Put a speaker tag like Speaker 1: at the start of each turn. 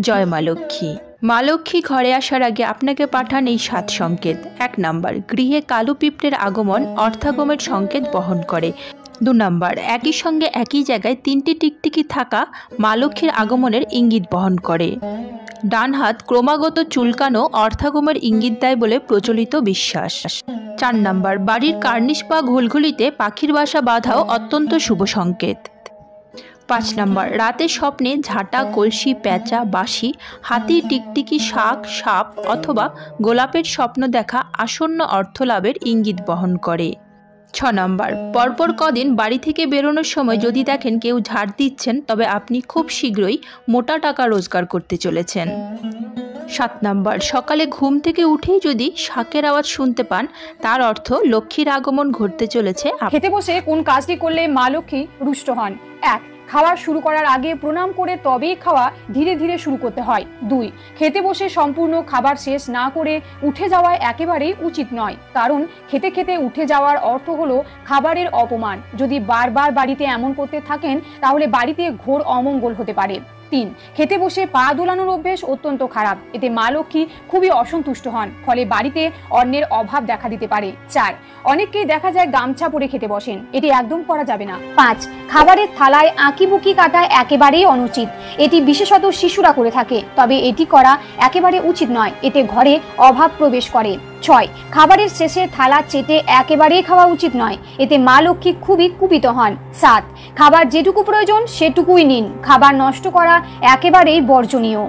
Speaker 1: জয় মা লক্ষ্মী। মা লক্ষ্মী ঘরে আসার আগে আপনাকে পাঠান এই 7 সংকেত। 1 নাম্বার, গৃহে কালো পিঁপড়ের আগমন অর্থাগমের সংকেত বহন করে। 2 নাম্বার, একই সঙ্গে একই জায়গায় 3টি টিকটিকি থাকা মা লক্ষ্মীর আগমনের ইঙ্গিত বহন করে। ডান হাত ক্রমাগত চুলকানো অর্থাগমের ইঙ্গিত দেয় বলে প্রচলিত বিশ্বাস। 4 নাম্বার, বাড়ির কার্নিশ বা ঘুলঘুলিতে পাখির বাসা বাঁধাও অত্যন্ত শুভ সংকেত। 5 নাম্বার, রাতে স্বপ্নে ঝাঁটা, কলসি, প্যাঁচা, বাঁশি, হাতি, টিকটিকি, শাক, সাপ অথবা গোলাপের স্বপ্ন দেখা আসন্ন অর্থলাভের ইঙ্গিত বহন করে। 6 নাম্বার, পরপর কদিন বাড়ি থেকে বেরোনোর সময় যদি দেখেন কেউ ঝাড় দিচ্ছেন, তবে আপনি খুব শীঘ্রই মোটা টাকা রোজগার করতে চলেছেন। 7 নাম্বার, সকালে ঘুম থেকে উঠেই যদি শাকের আওয়াজ শুনতে পান, তার অর্থ লক্ষ্মীর আগমন ঘটতে চলেছে।
Speaker 2: খেতে বসে কোন কাজটি করলে মা লক্ষ্মী রুষ্ট হন? 1. খাওয়া শুরু করার আগে প্রণাম করে তবেই খাওয়া ধীরে ধীরে শুরু করতে হয়। 2. খেতে বসে সম্পূর্ণ খাবার শেষ না করে উঠে যাওয়া একেবারেই উচিত নয়, কারণ খেতে খেতে উঠে যাওয়ার অর্থ হলো খাবারের অপমান। যদি বারবার বাড়িতে এমন করতে থাকেন তাহলে বাড়িতে ঘোর অমঙ্গল হতে পারে। 3. খেতে বসে পা দোলানোর অভ্যেস অত্যন্ত খারাপ, এতে মা লক্ষ্মী খুবই অসন্তুষ্ট হন, ফলে বাড়িতে অন্নের অভাব দেখা দিতে পারে। 4. অনেককেই দেখা যায় গামছা পরে খেতে বসেন, এটি একদম করা যাবে না। 5. খাবারের থালায় আঁকিবুকি কাটা একেবারেই অনুচিত, এটি বিশেষত শিশুরা করে থাকে, তবে এটি করা একেবারে উচিত নয়, এতে ঘরে অভাব প্রবেশ করে। 6. খাবারের শেষে থালা চেটে একেবারেই খাওয়া উচিত নয়, এতে মা লক্ষ্মী খুবই কুপিত হন। 7. খাবার যেটুকু প্রয়োজন সেটুকুই নিন, খাবার নষ্ট করা একেবারেই বর্জনীয়।